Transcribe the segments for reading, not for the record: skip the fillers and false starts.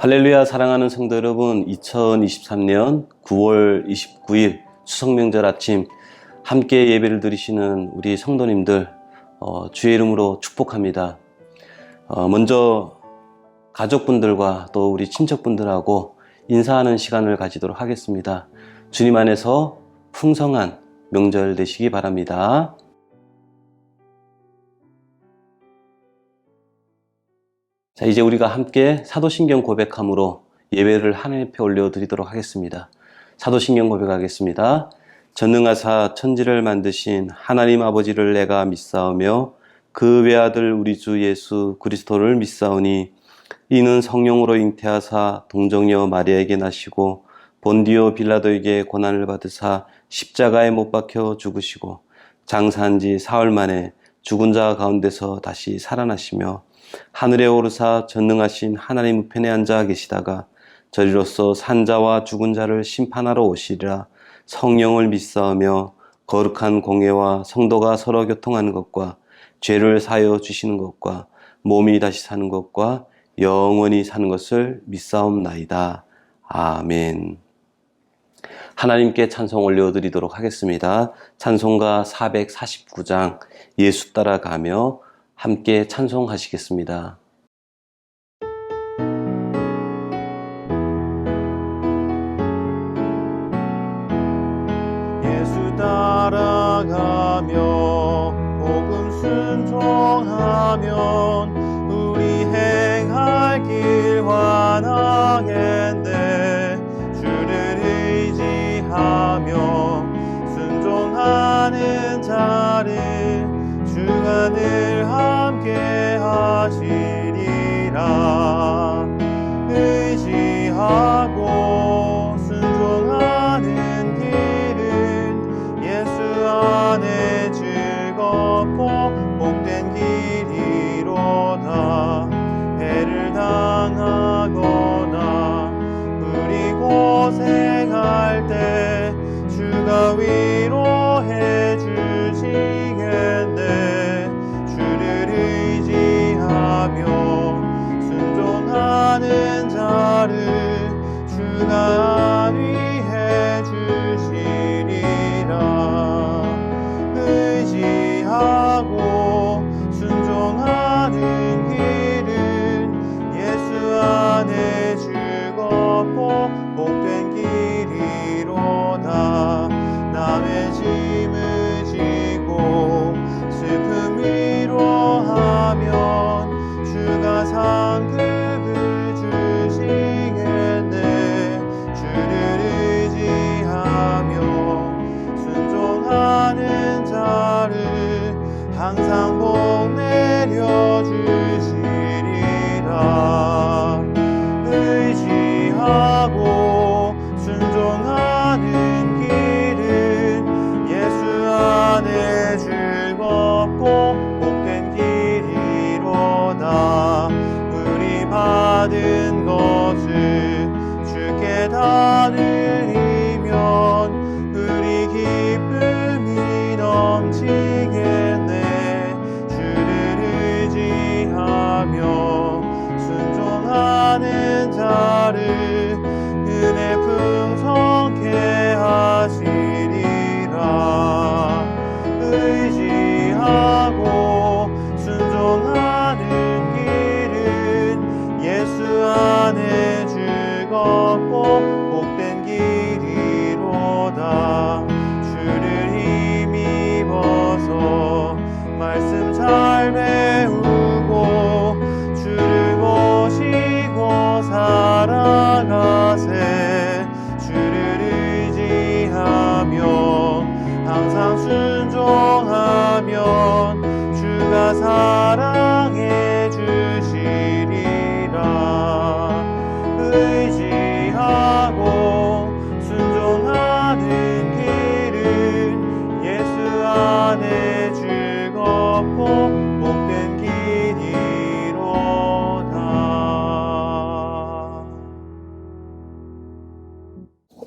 할렐루야. 사랑하는 성도 여러분, 2023년 9월 29일 추석명절 아침 함께 예배를 드리시는 우리 성도님들 주의 이름으로 축복합니다. 먼저 가족분들과 또 우리 친척분들하고 인사하는 시간을 가지도록 하겠습니다. 주님 안에서 풍성한 명절 되시기 바랍니다. 자, 이제 우리가 함께 사도신경 고백함으로 예배를 하나님 앞에 올려드리도록 하겠습니다. 사도신경 고백하겠습니다. 전능하사 천지를 만드신 하나님 아버지를 내가 믿사오며 그 외아들 우리 주 예수 그리스도를 믿사오니 이는 성령으로 잉태하사 동정녀 마리아에게 나시고 본디오 빌라도에게 고난을 받으사 십자가에 못 박혀 죽으시고 장사한 지 사흘 만에 죽은 자 가운데서 다시 살아나시며 하늘에 오르사 전능하신 하나님 우편에 앉아 계시다가 저리로서 산자와 죽은 자를 심판하러 오시리라. 성령을 믿사오며 거룩한 공예와 성도가 서로 교통하는 것과 죄를 사하여 주시는 것과 몸이 다시 사는 것과 영원히 사는 것을 믿사옵나이다. 아멘. 하나님께 찬송 올려드리도록 하겠습니다. 찬송가 449장 예수 따라가며 함께 찬송하시겠습니다. 예수 따라가며 복음 순종하면 우리 행할 길 환하겠네. 주를 의지하며 순종하는 자를 주가 늘 함께 하시리라. 의지하고 순종하는 길은 예수 안에 즐겁고 복된 길이로다. 해를 당하거나 우리 고생할 때 주가 위로해 주시겠네. 순종하는 자를 주가 안위해 주시리라. 의지하고 순종하는 길은 예수 안에 즐겁고 복된 길이로다. 남의 짐을 지고 슬픔 위로하면 주가 상급을 주시겠네. 주를 의지하며 순종하는 자를 항상 복 내려 주시리라. 의지하고 순종하는 길은 예수 안에 즐겁고 복된 길이로다. 우리 받은 것을 주께 다 드리면 우리 기쁨이 넘치겠네. 주를 의지하며 순종하는 자를 은혜 풍성케 하시리라. 의지하고 순종하는 길은 예수 안에 즐겁고 복된 길이로다. 주를 힘입어서 말씀 잘 배우고 주를 모시고 살아가세. 주를 의지하며 항상 순종하면 주가 사랑해 주시리라. 의지하고 순종하는 길은 예수 안에 즐겁고 복된 길이로다.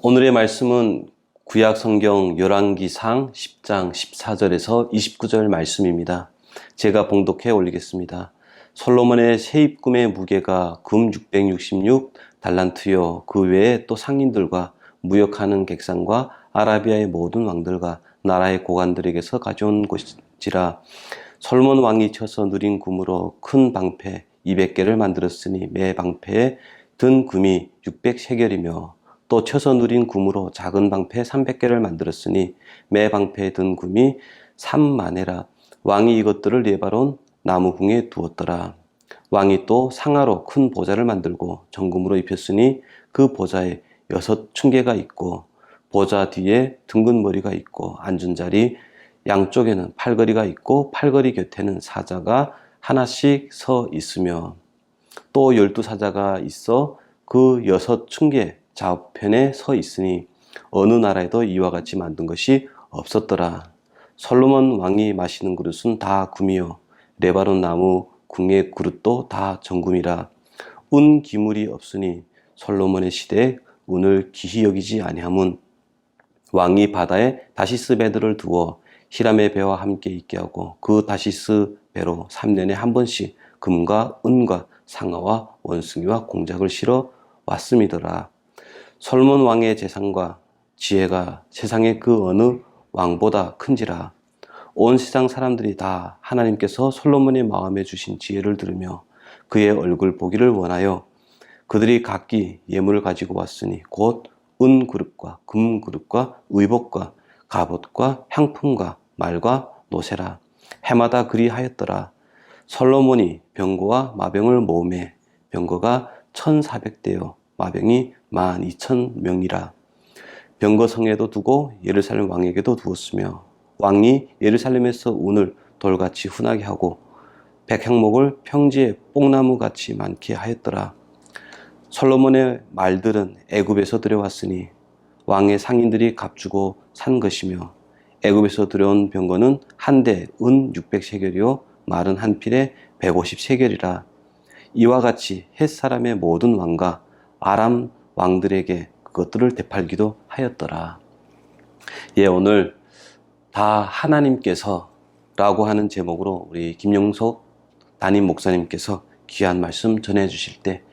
오늘의 말씀은 구약 성경 열왕기상 10장 14절에서 29절 말씀입니다. 제가 봉독해 올리겠습니다. 솔로몬의 세입금의 무게가 금 666 달란트요. 그 외에 또 상인들과 무역하는 객상과 아라비아의 모든 왕들과 나라의 고관들에게서 가져온 것이라. 솔로몬 왕이 쳐서 누린 금으로 큰 방패 200개를 만들었으니 매 방패에 든 금이 600세겔이며 또 쳐서 누린 금으로 작은 방패 300개를 만들었으니 매 방패에 든 금이 3만에라. 왕이 이것들을 레바논 나무궁에 두었더라. 왕이 또 상아로 큰 보좌를 만들고 정금으로 입혔으니 그 보좌에 6층계가 있고 보좌 뒤에 둥근 머리가 있고 앉은 자리 양쪽에는 팔걸이가 있고 팔걸이 곁에는 사자가 하나씩 서 있으며 또 12사자가 있어 그 6층계 좌편에 서 있으니 어느 나라에도 이와 같이 만든 것이 없었더라. 솔로몬 왕이 마시는 그릇은 다 금이요 레바논 나무 궁의 그릇도 다 정금이라. 운 기물이 없으니 솔로몬의 시대에 운을 기히 여기지 아니함은 왕이 바다에 다시스 배들을 두어 히람의 배와 함께 있게 하고 그 다시스 배로 3년에 한 번씩 금과 은과 상아와 원숭이와 공작을 실어 왔음이더라. 솔몬 왕의 재산과 지혜가 세상의 그 어느 왕보다 큰지라. 온 세상 사람들이 다 하나님께서 솔로몬의 마음에 주신 지혜를 들으며 그의 얼굴 보기를 원하여 그들이 각기 예물을 가지고 왔으니 곧 은 그릇과 금 그릇과 의복과 갑옷과 향품과 말과 노새라. 해마다 그리하였더라. 솔로몬이 병거와 마병을 모으매 병거가 1400대요 마병이 12,000명이라. 병거성에도 두고 예루살렘 왕에게도 두었으며 왕이 예루살렘에서 운을 돌같이 흔하게 하고 백향목을 평지에 뽕나무같이 많게 하였더라. 솔로몬의 말들은 애굽에서 들여왔으니 왕의 상인들이 값주고 산 것이며 애굽에서 들여온 병거는 한 대 은 600세겔이요 말은 한 필에 150세겔이라. 이와 같이 헷사람의 모든 왕과 아람 왕들에게 그것들을 되팔기도 하였더라. 예, 오늘 다 하나님께서 라고 하는 제목으로 우리 김영석 담임 목사님께서 귀한 말씀 전해 주실 때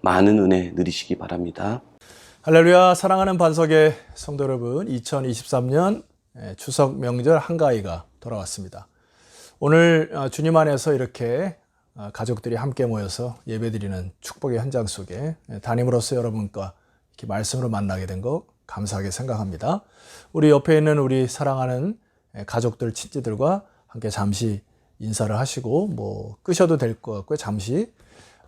많은 은혜 누리시기 바랍니다. 할렐루야. 사랑하는 반석의 성도 여러분, 2023년 추석 명절 한가위가 돌아왔습니다. 오늘 주님 안에서 이렇게 가족들이 함께 모여서 예배드리는 축복의 현장 속에 담임으로서 여러분과 이렇게 말씀으로 만나게 된 거 감사하게 생각합니다. 우리 옆에 있는 우리 사랑하는 가족들, 친지들과 함께 잠시 인사를 하시고 끄셔도 될 것 같고요. 잠시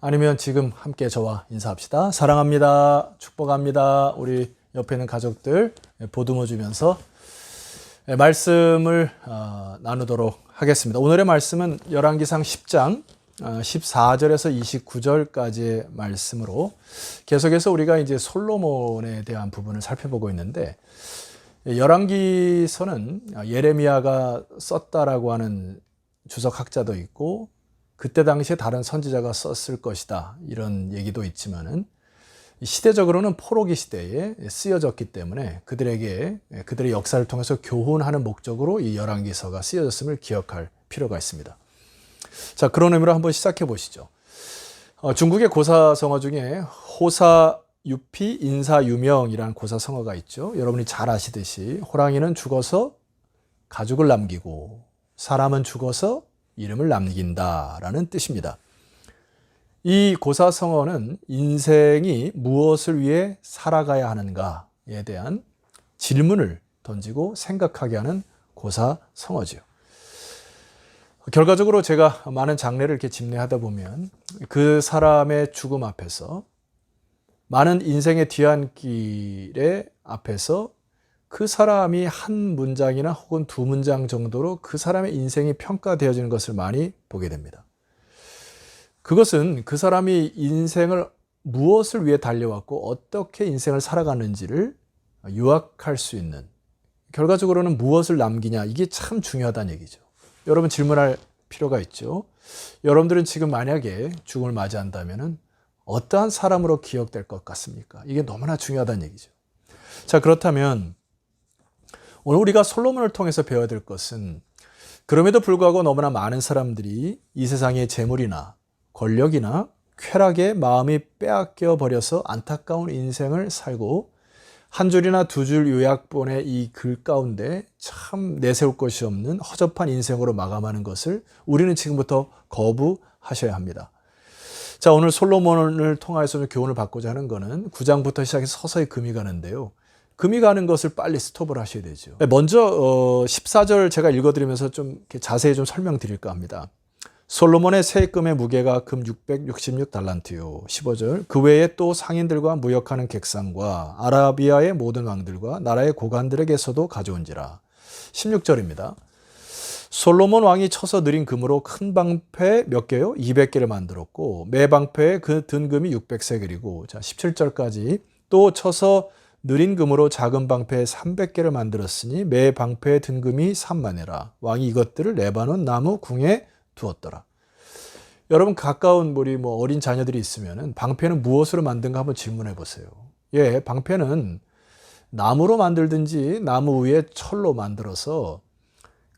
아니면 지금 함께 저와 인사합시다. 사랑합니다. 축복합니다. 우리 옆에 있는 가족들 보듬어 주면서 말씀을 나누도록 하겠습니다. 오늘의 말씀은 열왕기상 10장 14절에서 29절까지의 말씀으로 계속해서 우리가 이제 솔로몬에 대한 부분을 살펴보고 있는데, 열왕기서는 예레미야가 썼다라고 하는 주석학자도 있고 그때 당시에 다른 선지자가 썼을 것이다 이런 얘기도 있지만은 시대적으로는 포로기 시대에 쓰여졌기 때문에 그들의 역사를 통해서 교훈하는 목적으로 이 열왕기서가 쓰여졌음을 기억할 필요가 있습니다. 자, 그런 의미로 한번 시작해 보시죠. 중국의 고사성어 중에 호사유피 인사유명이라는 고사성어가 있죠. 여러분이 잘 아시듯이 호랑이는 죽어서 가죽을 남기고 사람은 죽어서 이름을 남긴다라는 뜻입니다. 이 고사성어는 인생이 무엇을 위해 살아가야 하는가에 대한 질문을 던지고 생각하게 하는 고사성어지요. 결과적으로 제가 많은 장례를 이렇게 집례하다 보면 그 사람의 죽음 앞에서 많은 인생의 뒤안길의 앞에서 그 사람이 한 문장이나 혹은 두 문장 정도로 그 사람의 인생이 평가되어지는 것을 많이 보게 됩니다. 그것은 그 사람이 인생을 무엇을 위해 달려왔고 어떻게 인생을 살아가는지를 요약할 수 있는, 결과적으로는 무엇을 남기냐, 이게 참 중요하다는 얘기죠. 여러분 질문할 필요가 있죠. 여러분들은 지금 만약에 죽음을 맞이한다면 어떠한 사람으로 기억될 것 같습니까? 이게 너무나 중요하다는 얘기죠. 자, 그렇다면 오늘 우리가 솔로몬을 통해서 배워야 될 것은, 그럼에도 불구하고 너무나 많은 사람들이 이 세상의 재물이나 권력이나 쾌락에 마음이 빼앗겨 버려서 안타까운 인생을 살고 한 줄이나 두 줄 요약본의 이 글 가운데 참 내세울 것이 없는 허접한 인생으로 마감하는 것을 우리는 지금부터 거부하셔야 합니다. 자, 오늘 솔로몬을 통해서 좀 교훈을 받고자 하는 것은 9장부터 시작해서 서서히 금이 가는데요. 금이 가는 것을 빨리 스톱을 하셔야 되죠. 먼저 14절 제가 읽어드리면서 좀 이렇게 자세히 좀 설명드릴까 합니다. 솔로몬의 세금의 무게가 금 666달란트요. 15절 그 외에 또 상인들과 무역하는 객상과 아라비아의 모든 왕들과 나라의 고관들에게서도 가져온지라. 16절입니다. 솔로몬 왕이 쳐서 느린 금으로 큰 방패 몇 개요? 200개를 만들었고 매 방패에 그 든 금이 600세겔이고 자 17절까지 또 쳐서 느린 금으로 작은 방패 300개를 만들었으니 매 방패에 든 금이 3만회라. 왕이 이것들을 레바논 나무 궁에 두었더라. 여러분 가까운 우리 어린 자녀들이 있으면 방패는 무엇으로 만든가 한번 질문해 보세요. 예, 방패는 나무로 만들든지 나무 위에 철로 만들어서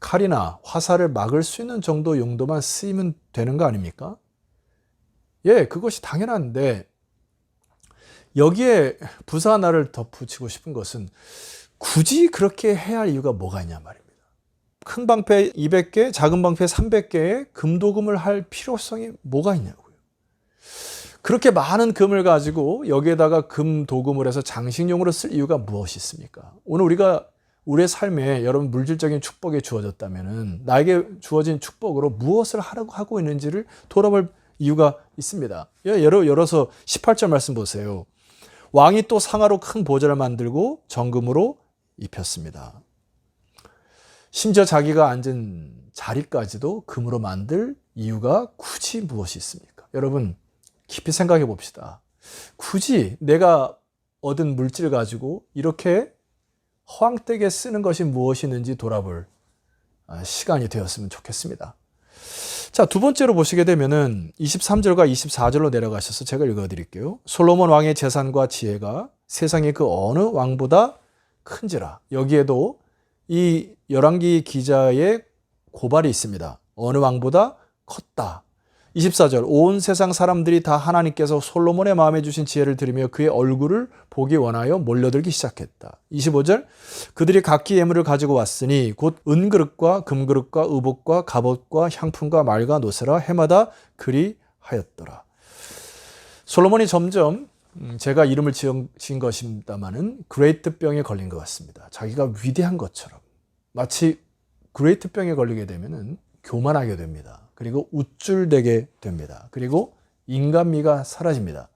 칼이나 화살을 막을 수 있는 정도 용도만 쓰이면 되는 거 아닙니까? 예, 그것이 당연한데 여기에 부사 하나를 덧붙이고 싶은 것은 굳이 그렇게 해야 할 이유가 뭐가 있냐 말입니다. 큰 방패 200개, 작은 방패 300개에 금도금을 할 필요성이 뭐가 있냐고요. 그렇게 많은 금을 가지고 여기에다가 금도금을 해서 장식용으로 쓸 이유가 무엇이 있습니까? 오늘 우리가 우리의 삶에 여러분 물질적인 축복이 주어졌다면 나에게 주어진 축복으로 무엇을 하고 있는지를 돌아볼 이유가 있습니다. 열어서 18절 말씀 보세요. 왕이 또 상하로 큰 보좌를 만들고 정금으로 입혔습니다. 심지어 자기가 앉은 자리까지도 금으로 만들 이유가 굳이 무엇이 있습니까? 여러분 깊이 생각해 봅시다. 굳이 내가 얻은 물질 가지고 이렇게 허황되게 쓰는 것이 무엇이 있는지 돌아볼 시간이 되었으면 좋겠습니다. 자, 두 번째로 보시게 되면은 23절과 24절로 내려가셔서 제가 읽어드릴게요. 솔로몬 왕의 재산과 지혜가 세상의 그 어느 왕보다 큰지라. 여기에도 이 열왕기 기자의 고발이 있습니다. 어느 왕보다 컸다. 24절 온 세상 사람들이 다 하나님께서 솔로몬의 마음에 주신 지혜를 들으며 그의 얼굴을 보기 원하여 몰려들기 시작했다. 25절 그들이 각기 예물을 가지고 왔으니 곧 은그릇과 금그릇과 의복과 갑옷과 향품과 말과 노새라 해마다 그리하였더라. 솔로몬이 점점 제가 이름을 지은 것입니다마는 그레이트병에 걸린 것 같습니다. 자기가 위대한 것처럼 마치 그레이트병에 걸리게 되면은 교만하게 됩니다. 그리고 우쭐대게 됩니다. 그리고 인간미가 사라집니다.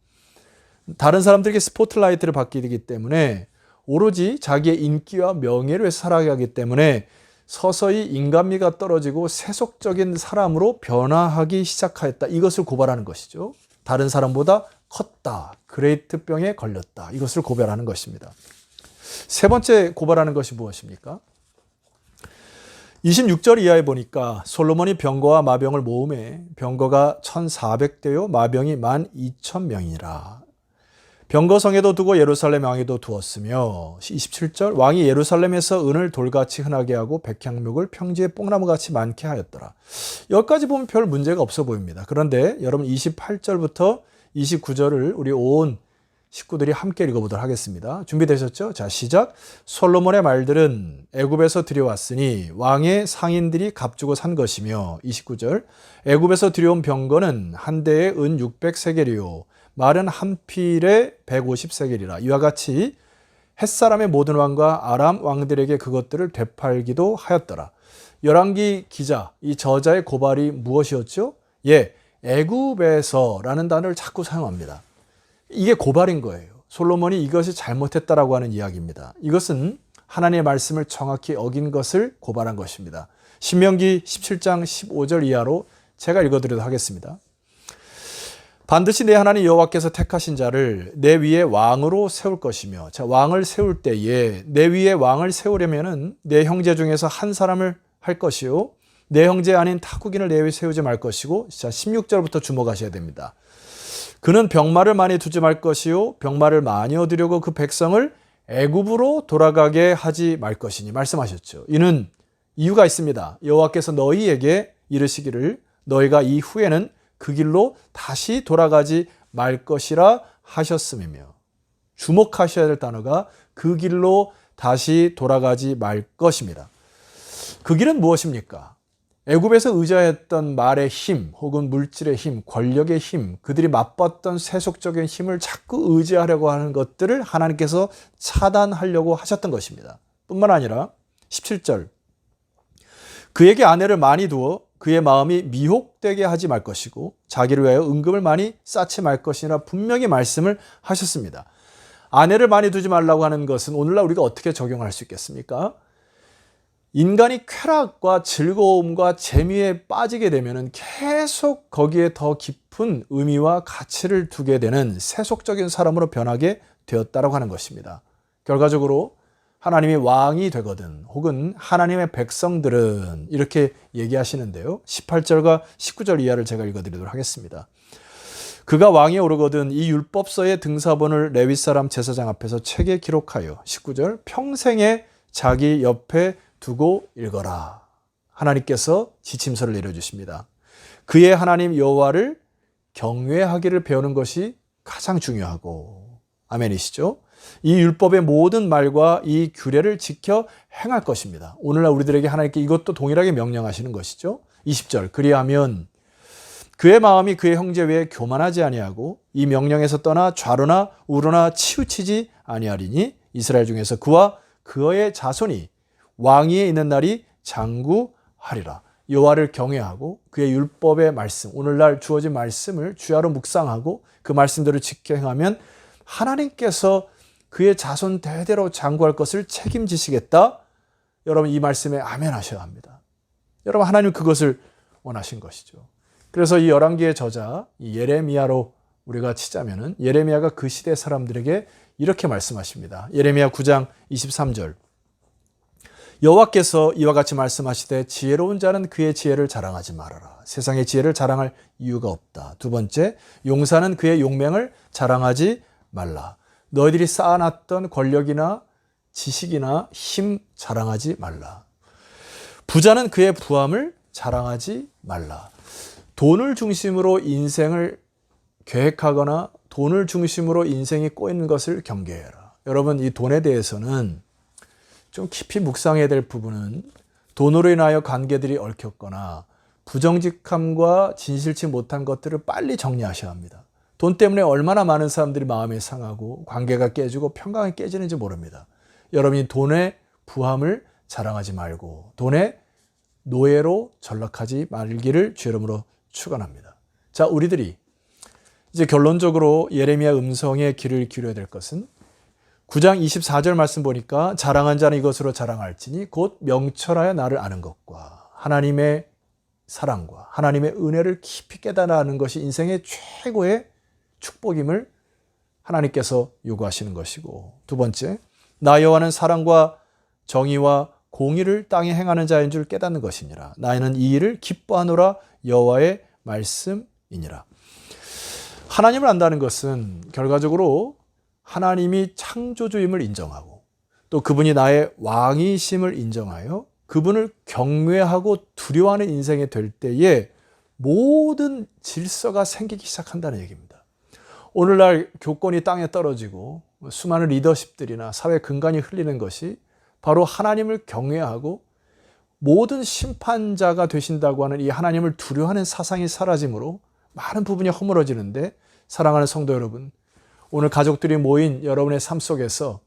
다른 사람들에게 스포트라이트를 받게 되기 때문에 오로지 자기의 인기와 명예를 위해서 살아가기 때문에 서서히 인간미가 떨어지고 세속적인 사람으로 변화하기 시작하였다. 이것을 고발하는 것이죠. 다른 사람보다 컸다. 그레이트병에 걸렸다. 이것을 고발하는 것입니다. 세 번째 고발하는 것이 무엇입니까? 26절 이하에 보니까 솔로몬이 병거와 마병을 모음해 병거가 1,400대요 마병이 12,000명이라. 병거성에도 두고 예루살렘 왕에도 두었으며 27절 왕이 예루살렘에서 은을 돌같이 흔하게 하고 백향목을 평지에 뽕나무같이 많게 하였더라. 여기까지 보면 별 문제가 없어 보입니다. 그런데 여러분 28절부터 29절을 우리 온 식구들이 함께 읽어보도록 하겠습니다. 준비되셨죠? 자, 시작. 솔로몬의 말들은 애굽에서 들여왔으니 왕의 상인들이 값주고 산 것이며 29절 애굽에서 들여온 병거는 한 대에 은 600세겔이요 말은 한 필에 150세겔이라. 이와 같이 햇사람의 모든 왕과 아람 왕들에게 그것들을 되팔기도 하였더라. 열왕기 기자, 이 저자의 고발이 무엇이었죠? 예, 애굽에서라는 단어를 자꾸 사용합니다. 이게 고발인 거예요. 솔로몬이 이것이 잘못했다라고 하는 이야기입니다. 이것은 하나님의 말씀을 정확히 어긴 것을 고발한 것입니다. 신명기 17장 15절 이하로 제가 읽어드리도록 하겠습니다. 반드시 내 하나님 여호와께서 택하신 자를 내 위에 왕으로 세울 것이며, 자, 왕을 세울 때에 내 위에 왕을 세우려면은 내 형제 중에서 한 사람을 할 것이요 내 형제 아닌 타국인을 내 위에 세우지 말 것이고, 자, 16절부터 주목하셔야 됩니다. 그는 병마를 많이 두지 말 것이요 병마를 많이 얻으려고 그 백성을 애굽으로 돌아가게 하지 말 것이니 말씀하셨죠. 이는 이유가 있습니다. 여호와께서 너희에게 이르시기를 너희가 이후에는 그 길로 다시 돌아가지 말 것이라 하셨음이며, 주목하셔야 될 단어가 그 길로 다시 돌아가지 말 것입니다. 그 길은 무엇입니까? 애굽에서 의지했던 말의 힘 혹은 물질의 힘, 권력의 힘, 그들이 맛봤던 세속적인 힘을 자꾸 의지하려고 하는 것들을 하나님께서 차단하려고 하셨던 것입니다. 뿐만 아니라 17절, 그에게 아내를 많이 두어 그의 마음이 미혹되게 하지 말 것이고 자기를 위하여 은금을 많이 쌓지 말 것이라 분명히 말씀을 하셨습니다. 아내를 많이 두지 말라고 하는 것은 오늘날 우리가 어떻게 적용할 수 있겠습니까? 인간이 쾌락과 즐거움과 재미에 빠지게 되면 계속 거기에 더 깊은 의미와 가치를 두게 되는 세속적인 사람으로 변하게 되었다라고 하는 것입니다. 결과적으로 하나님이 왕이 되거든 혹은 하나님의 백성들은 이렇게 얘기하시는데요. 18절과 19절 이하를 제가 읽어드리도록 하겠습니다. 그가 왕에 오르거든 이 율법서의 등사본을 레위 사람 제사장 앞에서 책에 기록하여 19절 평생에 자기 옆에 두고 읽어라. 하나님께서 지침서를 내려주십니다. 그의 하나님 여호와를 경외하기를 배우는 것이 가장 중요하고, 아멘이시죠? 이 율법의 모든 말과 이 규례를 지켜 행할 것입니다. 오늘날 우리들에게 하나님께 이것도 동일하게 명령하시는 것이죠. 20절, 그리하면 그의 마음이 그의 형제 외에 교만하지 아니하고 이 명령에서 떠나 좌로나 우로나 치우치지 아니하리니 이스라엘 중에서 그와 그의 자손이 왕위에 있는 날이 장구하리라. 여호와를 경외하고 그의 율법의 말씀, 오늘날 주어진 말씀을 주야로 묵상하고 그 말씀대로 지켜 행하면 하나님께서 그의 자손 대대로 장구할 것을 책임지시겠다. 여러분 이 말씀에 아멘 하셔야 합니다. 여러분 하나님 그것을 원하신 것이죠. 그래서 이 열왕기의 저자 이 예레미야로 우리가 치자면은 예레미야가 그 시대 사람들에게 이렇게 말씀하십니다. 예레미야 9장 23절. 여호와께서 이와 같이 말씀하시되 지혜로운 자는 그의 지혜를 자랑하지 말아라. 세상의 지혜를 자랑할 이유가 없다. 두 번째, 용사는 그의 용맹을 자랑하지 말라. 너희들이 쌓아놨던 권력이나 지식이나 힘 자랑하지 말라. 부자는 그의 부함을 자랑하지 말라. 돈을 중심으로 인생을 계획하거나 돈을 중심으로 인생이 꼬이는 것을 경계해라. 여러분 이 돈에 대해서는 좀 깊이 묵상해야 될 부분은 돈으로 인하여 관계들이 얽혔거나 부정직함과 진실치 못한 것들을 빨리 정리하셔야 합니다. 돈 때문에 얼마나 많은 사람들이 마음이 상하고 관계가 깨지고 평강이 깨지는지 모릅니다. 여러분이 돈의 부함을 자랑하지 말고 돈의 노예로 전락하지 말기를 주 이름으로 축원합니다. 자, 우리들이 이제 결론적으로 예레미야 음성에 귀를 기울여야 될 것은 9장 24절 말씀 보니까 자랑한 자는 이것으로 자랑할지니 곧 명철하여 나를 아는 것과 하나님의 사랑과 하나님의 은혜를 깊이 깨달아는 것이 인생의 최고의 축복임을 하나님께서 요구하시는 것이고, 두 번째, 나 여호와는 사랑과 정의와 공의를 땅에 행하는 자인 줄 깨닫는 것이니라. 나는 이 일을 기뻐하노라. 여호와의 말씀이니라. 하나님을 안다는 것은 결과적으로 하나님이 창조주임을 인정하고 또 그분이 나의 왕이심을 인정하여 그분을 경외하고 두려워하는 인생이 될 때에 모든 질서가 생기기 시작한다는 얘기입니다. 오늘날 교권이 땅에 떨어지고 수많은 리더십들이나 사회 근간이 흘리는 것이 바로 하나님을 경외하고 모든 심판자가 되신다고 하는 이 하나님을 두려워하는 사상이 사라짐으로 많은 부분이 허물어지는데, 사랑하는 성도 여러분, 오늘 가족들이 모인 여러분의 삶 속에서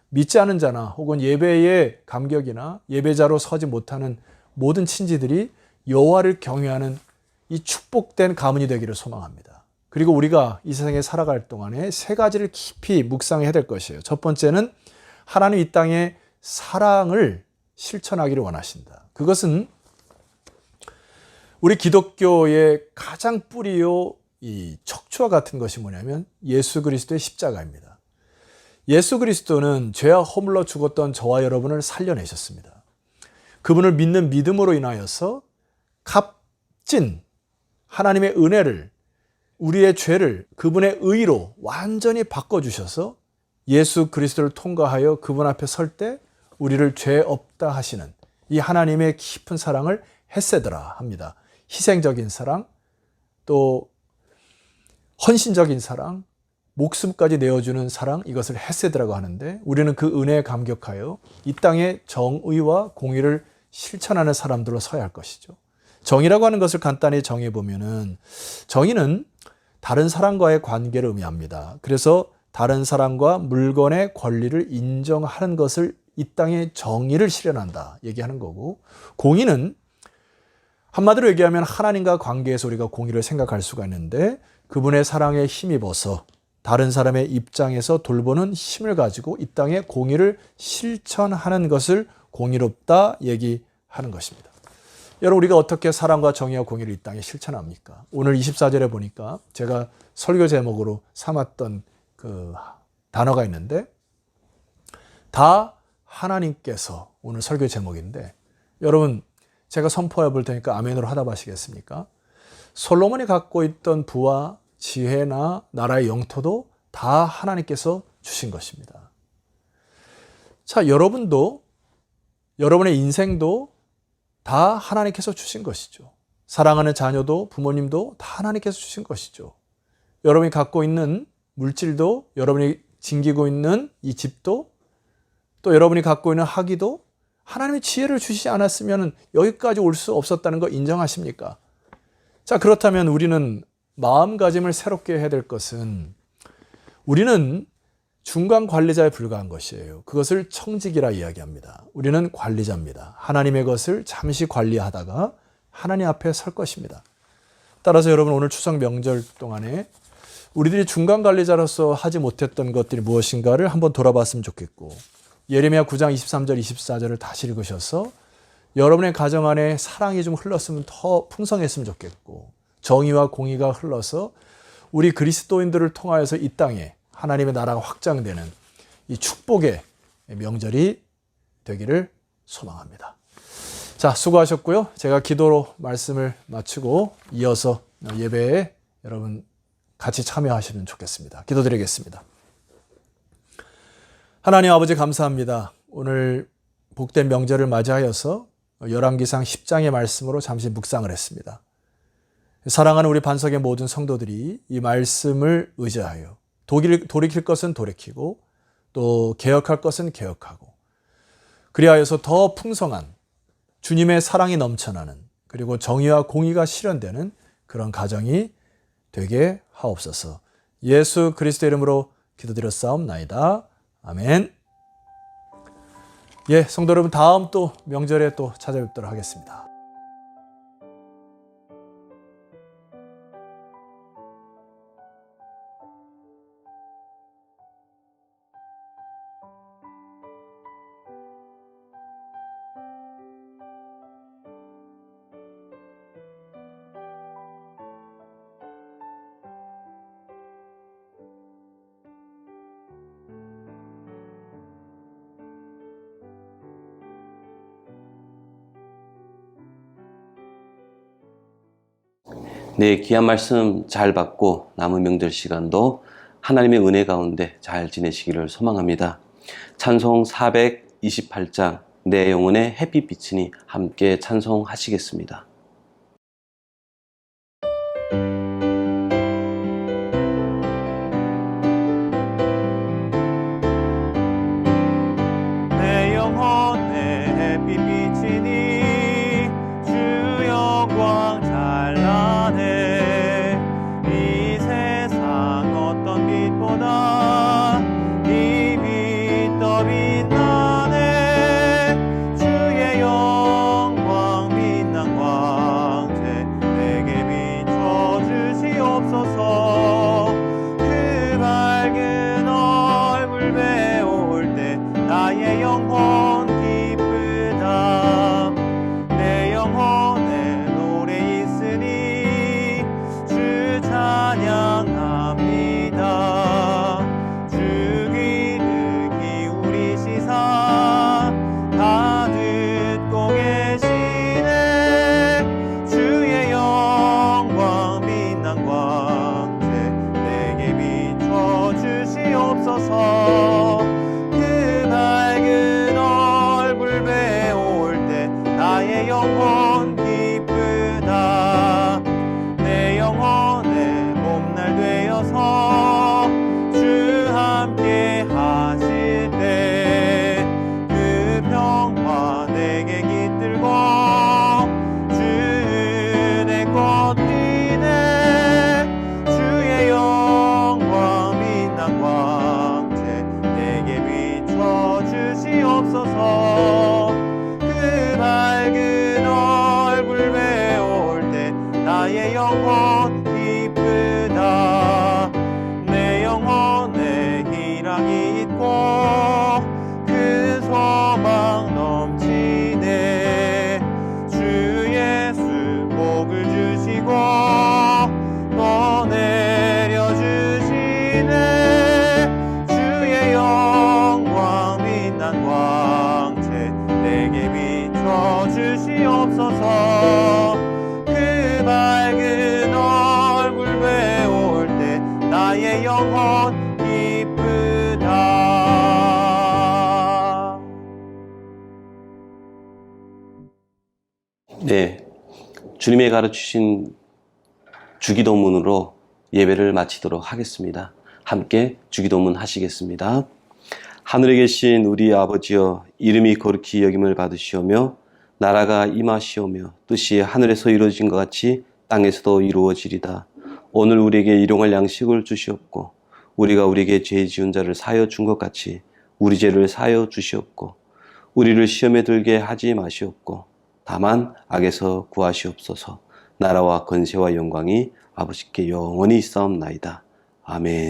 믿지 않은 자나 혹은 예배의 감격이나 예배자로 서지 못하는 모든 친지들이 여호와를 경외하는 이 축복된 가문이 되기를 소망합니다. 그리고 우리가 이 세상에 살아갈 동안에 세 가지를 깊이 묵상해야 될 것이에요. 첫 번째는 하나님 이 땅의 사랑을 실천하기를 원하신다. 그것은 우리 기독교의 가장 뿌리요 이 척추와 같은 것이 뭐냐면 예수 그리스도의 십자가입니다. 예수 그리스도는 죄와 허물로 죽었던 저와 여러분을 살려내셨습니다. 그분을 믿는 믿음으로 인하여서 값진 하나님의 은혜를, 우리의 죄를 그분의 의로 완전히 바꿔주셔서 예수 그리스도를 통과하여 그분 앞에 설 때 우리를 죄 없다 하시는 이 하나님의 깊은 사랑을 헤세드라 합니다. 희생적인 사랑, 또 헌신적인 사랑, 목숨까지 내어주는 사랑, 이것을 헤세드라고 하는데 우리는 그 은혜에 감격하여 이 땅에 정의와 공의를 실천하는 사람들로 서야 할 것이죠. 정의라고 하는 것을 간단히 정해보면은 정의는 다른 사람과의 관계를 의미합니다. 그래서 다른 사람과 물건의 권리를 인정하는 것을 이 땅에 정의를 실현한다 얘기하는 거고, 공의는 한마디로 얘기하면 하나님과 관계에서 우리가 공의를 생각할 수가 있는데 그분의 사랑에 힘입어서 다른 사람의 입장에서 돌보는 힘을 가지고 이 땅에 공의를 실천하는 것을 공의롭다 얘기하는 것입니다. 여러분, 우리가 어떻게 사랑과 정의와 공의를 이 땅에 실천합니까? 오늘 24절에 보니까 제가 설교 제목으로 삼았던 그 단어가 있는데, 다 하나님께서, 오늘 설교 제목인데, 여러분 제가 선포해 볼 테니까 아멘으로 하답하시겠습니까? 솔로몬이 갖고 있던 부와 지혜나 나라의 영토도 다 하나님께서 주신 것입니다. 자, 여러분도, 여러분의 인생도 다 하나님께서 주신 것이죠. 사랑하는 자녀도 부모님도 다 하나님께서 주신 것이죠. 여러분이 갖고 있는 물질도, 여러분이 지키고 있는 이 집도, 또 여러분이 갖고 있는 학위도 하나님의 지혜를 주시지 않았으면 여기까지 올 수 없었다는 거 인정하십니까? 자, 그렇다면 우리는 마음가짐을 새롭게 해야 될 것은, 우리는 중간 관리자에 불과한 것이에요. 그것을 청직이라 이야기합니다. 우리는 관리자입니다. 하나님의 것을 잠시 관리하다가 하나님 앞에 설 것입니다. 따라서 여러분, 오늘 추석 명절 동안에 우리들이 중간 관리자로서 하지 못했던 것들이 무엇인가를 한번 돌아봤으면 좋겠고, 예레미야 9장 23절 24절을 다시 읽으셔서 여러분의 가정 안에 사랑이 좀 흘렀으면 더 풍성했으면 좋겠고, 정의와 공의가 흘러서 우리 그리스도인들을 통하여서 이 땅에 하나님의 나라가 확장되는 이 축복의 명절이 되기를 소망합니다. 자, 수고하셨고요. 제가 기도로 말씀을 마치고 이어서 예배에 여러분 같이 참여하시면 좋겠습니다. 기도드리겠습니다. 하나님 아버지, 감사합니다. 오늘 복된 명절을 맞이하여서 열왕기상 10장의 말씀으로 잠시 묵상을 했습니다. 사랑하는 우리 반석의 모든 성도들이 이 말씀을 의지하여 돌이킬 것은 돌이키고 또 개혁할 것은 개혁하고, 그리하여서 더 풍성한 주님의 사랑이 넘쳐나는, 그리고 정의와 공의가 실현되는 그런 가정이 되게 하옵소서. 예수 그리스도의 이름으로 기도드렸사옵나이다. 아멘. 예, 성도 여러분, 다음 또 명절에 또 찾아뵙도록 하겠습니다. 네, 귀한 말씀 잘 받고 남은 명절 시간도 하나님의 은혜 가운데 잘 지내시기를 소망합니다. 찬송 428장 내 영혼의 햇빛 비치니 함께 찬송하시겠습니다. 내 영혼의 햇빛 비치니 주 영광 찬란해. 이 세상 어떤 빛보다 이 빛 더 빛나네. 주의 영광 빛난 광채 내게 비춰주시옵소서. 그 밝은 얼굴 배울 때 나의 영혼 기쁘다. 내 영혼에 노래 있으니 주 찬양합니다. 주 귀를 기울이시사 다 듣고 계시네. 주의 영광 빛난 광채 내게 비춰주시옵소서. 그 밝은 얼굴 배울 때 나의 영혼 기쁘다. 내 영혼 주시옵소서. 그 밝은 얼굴 배울 때 나의 영혼 기쁘다. 내 영혼에 희락이 있고 그 소망 넘치네. 주 예수 복을 주시고 또 내려주시네. 주의 영광 빛난 광채 내게 비춰주시옵소서. 그 밝은 얼굴 배울 때 나의 영혼 기쁘다. 네, 주님의 가르치신 주기도문으로 예배를 마치도록 하겠습니다. 함께 주기도문 하시겠습니다. 하늘에 계신 우리 아버지여, 이름이 거룩히 여김을 받으시오며 나라가 임하시오며 뜻이 하늘에서 이루어진 것 같이 땅에서도 이루어지리다. 오늘 우리에게 일용할 양식을 주시옵고 우리가 우리에게 죄 지은 자를 사하여 준 것 같이 우리 죄를 사하여 주시옵고 우리를 시험에 들게 하지 마시옵고 다만 악에서 구하시옵소서. 나라와 권세와 영광이 아버지께 영원히 있사옵나이다. 아멘.